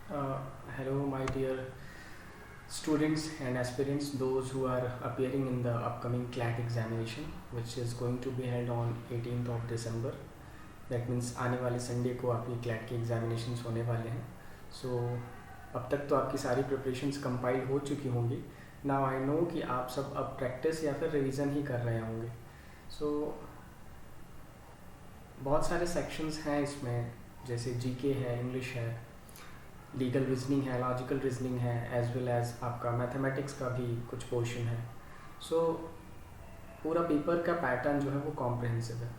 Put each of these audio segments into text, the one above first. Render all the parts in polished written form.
Hello, my dear students and aspirants, those who are appearing in the upcoming CLAT examination, which is going to be held on 18th of December. That means आने वाले Sunday को आपकी CLAT के examinations होने वाले हैं. So अब तक तो आपकी सारी प्रिपरेशंस कंपाइल हो चुकी होंगी. नाउ आई नो कि आप सब अब प्रैक्टिस या फिर रिवीजन ही कर रहे होंगे. सो बहुत सारे सेक्शंस हैं इसमें, जैसे जीके है, इंग्लिश है, लीगल रीजनिंग है, लॉजिकल रीजनिंग है, एज वेल एज आपका मैथमेटिक्स का भी कुछ पोर्शन है. सो पूरा पेपर का पैटर्न जो है वो कॉम्प्रहेंसिव है.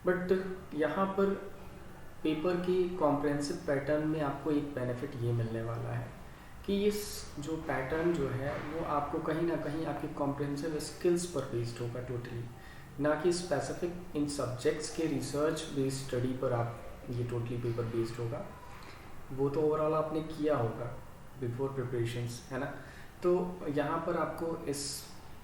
बट यहाँ पर पेपर की कॉम्प्रहेंसिव पैटर्न में आपको एक बेनिफिट ये मिलने वाला है कि इस जो पैटर्न जो है वो आपको कहीं ना कहीं आपकी कॉम्प्रहेंसिव स्किल्स पर बेस्ड होगा टोटली, ना कि स्पेसिफिक इन सब्जेक्ट्स के रिसर्च बेस्ड स्टडी पर आप ये टोटली पेपर बेस्ड होगा. वो तो ओवरऑल आपने किया होगा बिफोर प्रिपरेशंस, है ना. तो यहाँ पर आपको इस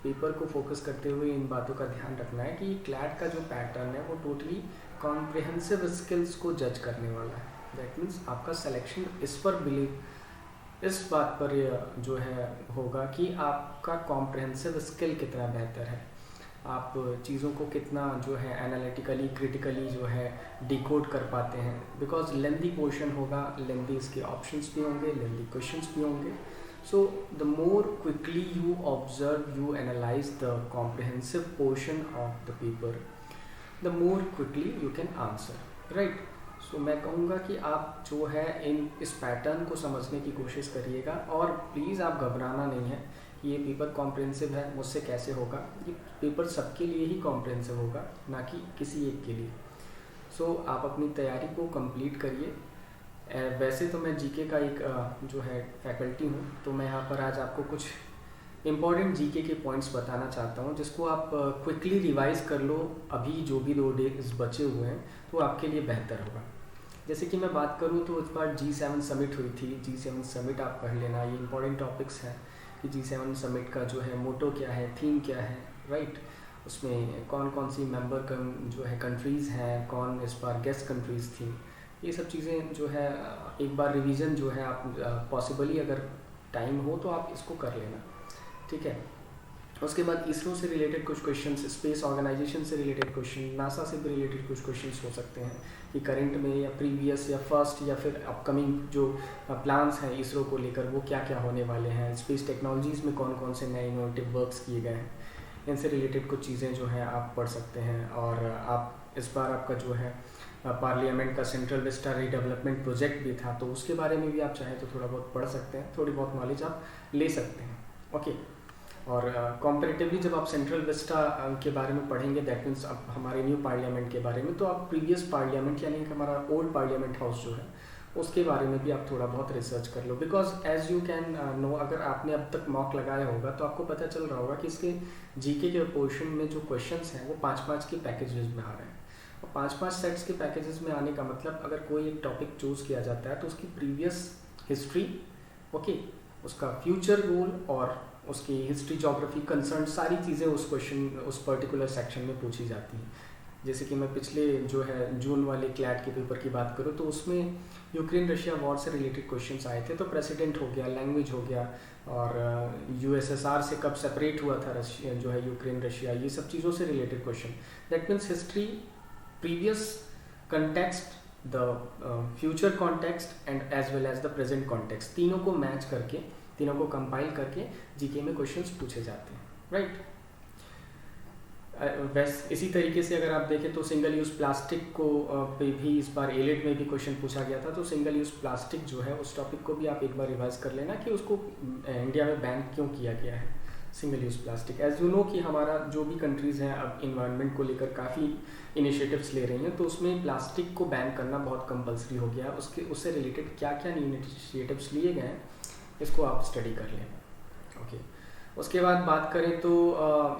पेपर को फोकस करते हुए इन बातों का ध्यान रखना है कि क्लैट का जो पैटर्न है वो टोटली कॉम्प्रिहेंसिव स्किल्स को जज करने वाला है. दैट मीन्स आपका सिलेक्शन इस पर बिलीव इस बात पर जो है होगा कि आपका कॉम्प्रिहेंसिव स्किल कितना बेहतर है, आप चीज़ों को कितना जो है एनालिटिकली क्रिटिकली जो है डिकोड कर पाते हैं. बिकॉज लेंदी पोर्शन होगा, लेंदी इसके ऑप्शंस भी होंगे, लेंदी क्वेश्चंस भी होंगे. So the more quickly you observe, you analyse the comprehensive portion of the paper, the more quickly you can answer, right. So मैं कहूँगा कि आप जो है इस पैटर्न को समझने की कोशिश करिएगा, और प्लीज़ आप घबराना नहीं है कि ये पेपर कॉम्प्रिहेंसिव है, मुझसे कैसे होगा. ये पेपर सबके लिए ही कॉम्प्रिहेंसिव होगा, ना कि किसी एक के लिए. सो आप अपनी तैयारी को कंप्लीट करिए. वैसे तो मैं जीके का एक जो है फैकल्टी हूँ, तो मैं यहाँ पर आज आपको कुछ इम्पॉर्टेंट जीके के पॉइंट्स बताना चाहता हूँ, जिसको आप क्विकली रिवाइज कर लो. अभी जो भी 2 डेज बचे हुए हैं तो आपके लिए बेहतर होगा. जैसे कि मैं बात करूँ तो इस बार G7 समिट हुई थी. G7 समिट आप पढ़ लेना, ये इंपॉर्टेंट टॉपिक्स हैं कि G7 समिट का जो है मोटो क्या है, थीम क्या है, राइट. उसमें कौन कौन सी मेंबर जो है कंट्रीज़ हैं, कौन इस बार गेस्ट कंट्रीज़ थी. ये सब चीज़ें जो है एक बार रिवीजन जो है आप पॉसिबली अगर टाइम हो तो आप इसको कर लेना, ठीक है. उसके बाद इसरो से रिलेटेड कुछ क्वेश्चंस, स्पेस ऑर्गेनाइजेशन से रिलेटेड क्वेश्चन, नासा से भी रिलेटेड कुछ क्वेश्चंस हो सकते हैं कि करंट में या प्रीवियस या फर्स्ट या फिर अपकमिंग जो प्लान्स हैं इसरो को लेकर वो क्या क्या होने वाले हैं. स्पेस टेक्नोलॉजीज़ में कौन कौन से नए इनोवेटिव वर्क्स किए गए हैं, इनसे रिलेटेड कुछ चीज़ें जो हैं आप पढ़ सकते हैं. और आप इस बार आपका जो है पार्लियामेंट का सेंट्रल विस्टा रीडेवलपमेंट प्रोजेक्ट भी था, तो उसके बारे में भी आप चाहें तो थोड़ा बहुत पढ़ सकते हैं, थोड़ी बहुत नॉलेज आप ले सकते हैं, ओके. और कॉम्परेटिवली जब आप सेंट्रल विस्टा के बारे में पढ़ेंगे, दैट मीन्स अब हमारे न्यू पार्लियामेंट के बारे में, तो आप प्रीवियस पार्लियामेंट यानी कि हमारा ओल्ड पार्लियामेंट हाउस जो है उसके बारे में भी आप थोड़ा बहुत रिसर्च कर लो. Because as you can know, अगर आपने अब तक मॉक लगाया होगा तो आपको पता चल रहा होगा कि इसके जीके के पोर्शन में जो क्वेश्चंस हैं वो 5-5 के पैकेजेस में आ रहे हैं. और 5-5 सेट्स के पैकेजेस में आने का मतलब अगर कोई एक टॉपिक चूज़ किया जाता है तो उसकी प्रीवियस हिस्ट्री, ओके, उसका फ्यूचर गोल और उसकी हिस्ट्री, ज्योग्राफी कंसर्न सारी चीज़ें उस क्वेश्चन उस पर्टिकुलर सेक्शन में पूछी जाती हैं. जैसे कि मैं पिछले जो है जून वाले क्लैट के पेपर की बात करूँ तो उसमें यूक्रेन रशिया वॉर से रिलेटेड क्वेश्चंस आए थे. तो प्रेसिडेंट हो गया, लैंग्वेज हो गया, और यूएसएसआर से कब सेपरेट हुआ था रशिया जो है यूक्रेन रशिया, ये सब चीज़ों से related question. That means history, previous context, the future context and as well as the present context, तीनों को मैच करके, तीनों को कंपाइल करके जीके में क्वेश्चंस पूछे जाते हैं, राइट. वैसे इसी तरीके से अगर आप देखें तो सिंगल यूज़ प्लास्टिक को पे भी इस बार एलिट में भी क्वेश्चन पूछा गया था. तो सिंगल यूज़ प्लास्टिक जो है उस टॉपिक को भी आप एक बार रिवाइज कर लेना कि उसको इंडिया में बैन क्यों किया गया है, single use plastic. As you know कि हमारा जो भी कंट्रीज़ हैं अब इन्वायरमेंट को लेकर काफ़ी इनिशिएटिव्स ले रही हैं, तो उसमें प्लास्टिक को बैन करना बहुत कंपलसरी हो गया. उससे रिलेटेड क्या क्या इनिशिएटिव्स लिए गए हैं इसको आप स्टडी कर लें, ओके. उसके बाद बात करें तो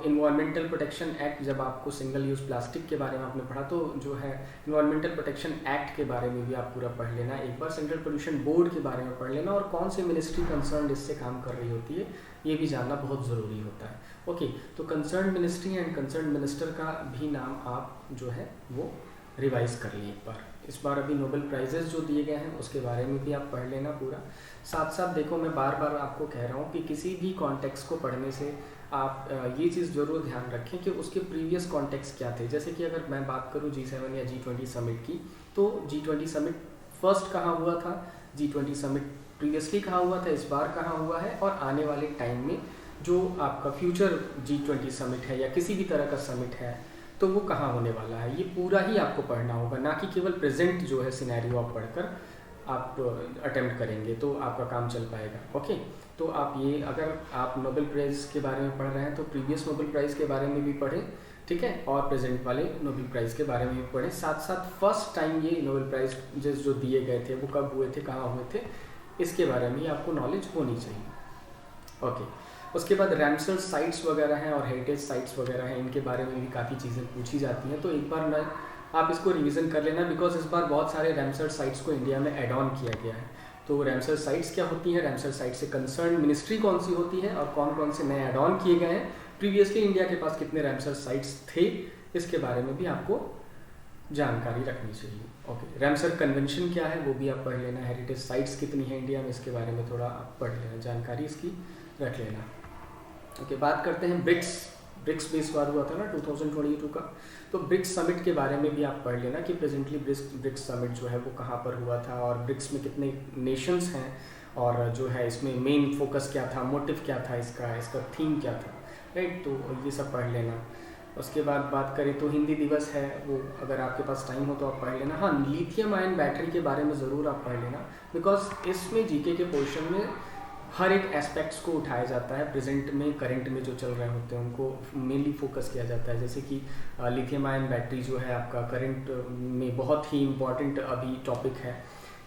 इन्वायरमेंटल प्रोटेक्शन एक्ट, जब आपको सिंगल यूज़ प्लास्टिक के बारे में आपने पढ़ा तो जो है इन्वायरमेंटल प्रोटेक्शन एक्ट के बारे में भी आप पूरा पढ़ लेना. एक बार सेंट्रल पोल्यूशन बोर्ड के बारे में पढ़ लेना, और कौन सी मिनिस्ट्री कंसर्न इससे काम कर रही होती है ये भी जानना बहुत ज़रूरी होता है, ओके. तो concern ministry and concern minister का भी नाम आप जो है वो रिवाइज कर लें एक बार इस बार अभी नोबेल प्राइजेस जो दिए गए हैं उसके बारे में भी आप पढ़ लेना पूरा। साथ साथ देखो, मैं बार बार आपको कह रहा हूँ कि किसी भी कॉन्टेक्स्ट को पढ़ने से आप ये चीज़ ज़रूर ध्यान रखें कि उसके प्रीवियस कॉन्टेक्स्ट क्या थे। जैसे कि अगर मैं बात करूँ G7 या G20 समिट की, तो G20 समिट फर्स्ट कहाँ हुआ था, G20 समिट प्रीवियसली कहाँ हुआ था, इस बार कहाँ हुआ है, और आने वाले टाइम में जो आपका फ्यूचर G20 समिट है या किसी भी तरह का समिट है तो वो कहाँ होने वाला है, ये पूरा ही आपको पढ़ना होगा, ना कि केवल प्रेजेंट जो है सिनेरियो आप पढ़कर आप अटेम्प्ट करेंगे तो आपका काम चल पाएगा। ओके, तो आप ये, अगर आप नोबेल प्राइज़ के बारे में पढ़ रहे हैं तो प्रीवियस नोबेल प्राइज़ के बारे में भी पढ़ें, ठीक है, और प्रेजेंट वाले नोबेल प्राइज़ के बारे में भी पढ़ें। साथ साथ फर्स्ट टाइम ये नोबेल प्राइज़ जो दिए गए थे वो कब हुए थे, कहाँ हुए थे, इसके बारे में आपको नॉलेज होनी चाहिए। ओके, उसके बाद रैमसर साइट्स वगैरह हैं और हेरिटेज साइट्स वगैरह हैं, इनके बारे में भी काफ़ी चीज़ें पूछी जाती हैं, तो एक बार आप इसको रिवीजन कर लेना, बिकॉज इस बार बहुत सारे रैमसर साइट्स को इंडिया में एड ऑन किया गया है। तो रैमसर साइट्स क्या होती हैं, रैमसर साइट से कंसर्न मिनिस्ट्री कौन सी होती है और कौन कौन से नए एड ऑन किए गए हैं, प्रीवियसली इंडिया के पास कितने रैमसर साइट्स थे, इसके बारे में भी आपको जानकारी रखनी चाहिए। ओके, रैमसर कन्वेंशन क्या है वो भी आप पढ़ लेना, हेरिटेज साइट्स कितनी है इंडिया में इसके बारे में थोड़ा आप पढ़ लेना, जानकारी इसकी रख लेना। ओके, बात करते हैं ब्रिक्स बेस बार हुआ था ना 2022 का, तो ब्रिक्स समिट के बारे में भी आप पढ़ लेना कि प्रेजेंटली ब्रिक्स समिट जो है वो कहाँ पर हुआ था और ब्रिक्स में कितने नेशंस हैं और जो है इसमें मेन फोकस क्या था, मोटिव क्या था, इसका थीम क्या था, राइट, तो ये सब पढ़ लेना। उसके बाद बात करें तो हिंदी दिवस है, वो अगर आपके पास टाइम हो तो आप पढ़ लेना। हाँ, लिथियम आयन बैटरी के बारे में ज़रूर आप पढ़ लेना, बिकॉज इसमें जीके के पोर्शन में हर एक एस्पेक्ट्स को उठाया जाता है, प्रेजेंट में करंट में जो चल रहे होते हैं उनको मेनली फोकस किया जाता है। जैसे कि लिथियम आयन बैटरी जो है आपका करंट में बहुत ही इम्पॉर्टेंट अभी टॉपिक है,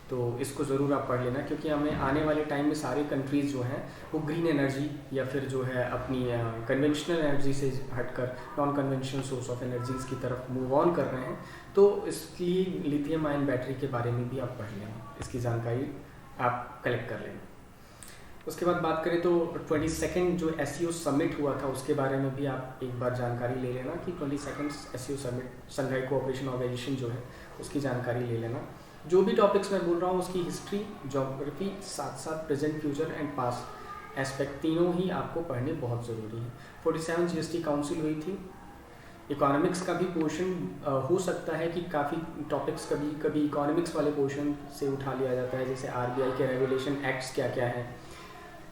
तो इसको ज़रूर आप पढ़ लेना, क्योंकि हमें आने वाले टाइम में सारे कंट्रीज़ जो हैं वो ग्रीन एनर्जी या फिर जो है अपनी कन्वेंशनल एनर्जी से हटकर non conventional source of energies की तरफ मूव ऑन कर रहे हैं, तो इसलिए लिथियम आयन बैटरी के बारे में भी आप पढ़ लेना, इसकी जानकारी आप कलेक्ट कर लेना। उसके बाद बात करें तो 22nd जो SCO समिट हुआ था उसके बारे में भी आप एक बार जानकारी ले लेना कि 22nd SCO summit, Shanghai cooperation organisation जो है उसकी जानकारी ले लेना। जो भी टॉपिक्स मैं बोल रहा हूँ उसकी हिस्ट्री, ज्योग्राफी, साथ साथ present, future and past aspect तीनों ही आपको पढ़ने बहुत ज़रूरी है। 47 GST काउंसिल हुई थी, इकोनॉमिक्स का भी पोर्शन हो सकता है कि काफ़ी टॉपिक्स कभी कभी इकोनॉमिक्स वाले पोर्शन से उठा लिया जाता है, जैसे RBI के रेगुलेशन एक्ट्स क्या क्या है,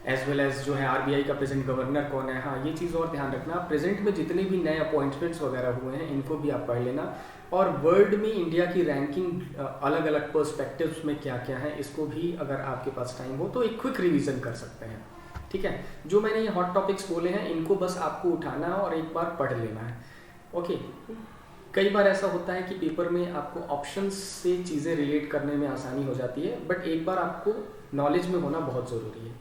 एज वेल एज जो है RBI का प्रेजेंट गवर्नर कौन है। हाँ, ये चीज़ और ध्यान रखना, प्रेजेंट में जितने भी नए अपॉइंटमेंट्स वगैरह हुए हैं इनको भी आप पढ़ लेना, और वर्ल्ड में इंडिया की रैंकिंग अलग अलग पर्सपेक्टिव्स में क्या क्या है इसको भी अगर आपके पास टाइम हो तो एक क्विक रिवीजन कर सकते हैं, ठीक है। जो मैंने ये हॉट टॉपिक्स बोले हैं इनको बस आपको उठाना है और एक बार पढ़ लेना है। ओके, कई बार ऐसा होता है कि पेपर में आपको ऑप्शंस से चीज़ें रिलेट करने में आसानी हो जाती है, बट एक बार आपको नॉलेज में होना बहुत ज़रूरी है,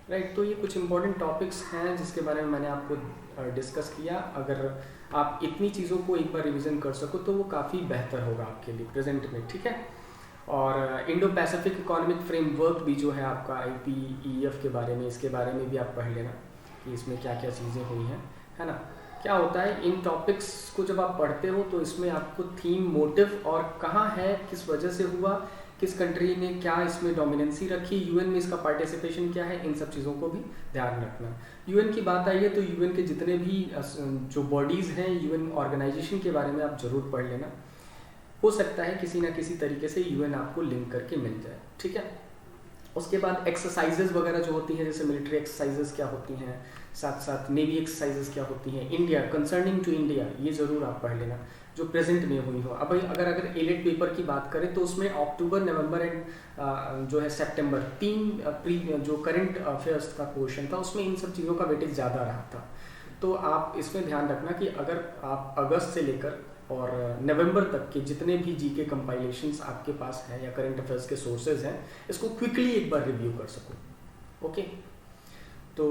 राइट। तो ये कुछ इंपॉर्टेंट टॉपिक्स हैं जिसके बारे में मैंने आपको डिस्कस किया। अगर आप इतनी चीज़ों को एक बार रिवीजन कर सको तो वो काफ़ी बेहतर होगा आपके लिए प्रेजेंट में, ठीक है। और इंडो पैसिफिक इकोनॉमिक फ्रेमवर्क भी जो है आपका IPEF के बारे में, इसके बारे में भी आप पढ़ लेना कि इसमें क्या क्या चीज़ें हुई हैं, है ना। क्या होता है इन टॉपिक्स को जब आप पढ़ते हो तो इसमें आपको थीम, मोटिव और कहाँ है, किस वजह से हुआ, किस कंट्री ने क्या इसमें डोमिनेंसी रखी, UN में इसका पार्टिसिपेशन क्या है, इन सब चीज़ों को भी ध्यान रखना। UN की बात आई है तो UN के जितने भी जो बॉडीज़ हैं UN ऑर्गेनाइजेशन के बारे में आप ज़रूर पढ़ लेना, हो सकता है किसी ना किसी तरीके से UN आपको लिंक करके मिल जाए, ठीक है। उसके बाद एक्सरसाइजेज वगैरह जो होती हैं, जैसे मिलिट्री एक्सरसाइजेज क्या होती हैं, साथ साथ नेवी एक्सरसाइजेज क्या होती हैं, इंडिया कंसर्निंग टू इंडिया, ये ज़रूर आप पढ़ लेना जो प्रेजेंट में हुई हो। अब अगर एलिट पेपर की बात करें तो उसमें अक्टूबर, नवंबर एंड जो है सितंबर, 3 जो करंट अफेयर्स का पोर्शन था उसमें इन सब चीज़ों का वेटेज ज़्यादा रहा था। तो आप इसमें ध्यान रखना कि अगर आप अगस्त से लेकर और नवंबर तक के जितने भी GK कंपाइलेशंस आपके पास हैं या करंट अफेयर्स के सोर्सेज हैं, इसको क्विकली एक बार रिव्यू कर सको। ओके, तो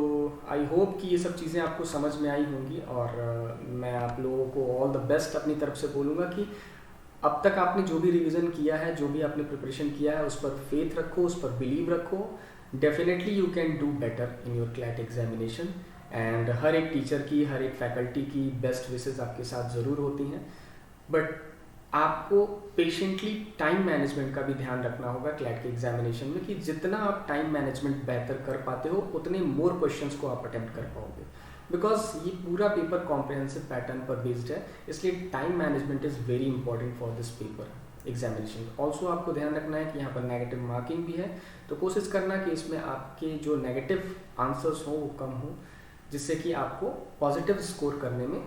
आई होप कि ये सब चीज़ें आपको समझ में आई होंगी, और मैं आप लोगों को ऑल द बेस्ट अपनी तरफ से बोलूँगा कि अब तक आपने जो भी रिवीजन किया है, जो भी आपने प्रिपरेशन किया है, उस पर फेथ रखो, उस पर बिलीव रखो। Definitely you can do better in your CLAT examination, and हर एक टीचर की, हर एक फैकल्टी की बेस्ट विशेज़ आपके साथ ज़रूर होती हैं, बट आपको पेशेंटली टाइम मैनेजमेंट का भी ध्यान रखना होगा क्लैट के एग्जामिनेशन में, कि जितना आप टाइम मैनेजमेंट बेहतर कर पाते हो उतने मोर क्वेश्चंस को आप अटेम्प्ट कर पाओगे, बिकॉज ये पूरा पेपर कॉम्प्रिहेंसिव पैटर्न पर बेस्ड है, इसलिए time management is very important for this paper examination. Also आपको ध्यान रखना है कि यहाँ पर नेगेटिव मार्किंग भी है, तो कोशिश करना कि इसमें आपके जो नेगेटिव आंसर्स हों वो कम हो, जिससे कि आपको पॉजिटिव स्कोर करने में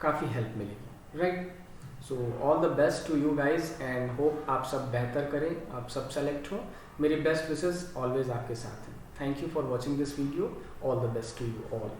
काफ़ी हेल्प मिलेगी, right. So all the best to you guys and hope आप सब बेहतर करें, आप सब सेलेक्ट हो। मेरी बेस्ट विशेस ऑलवेज आपके साथ हैं। Thank you for watching this video. All the best to you all.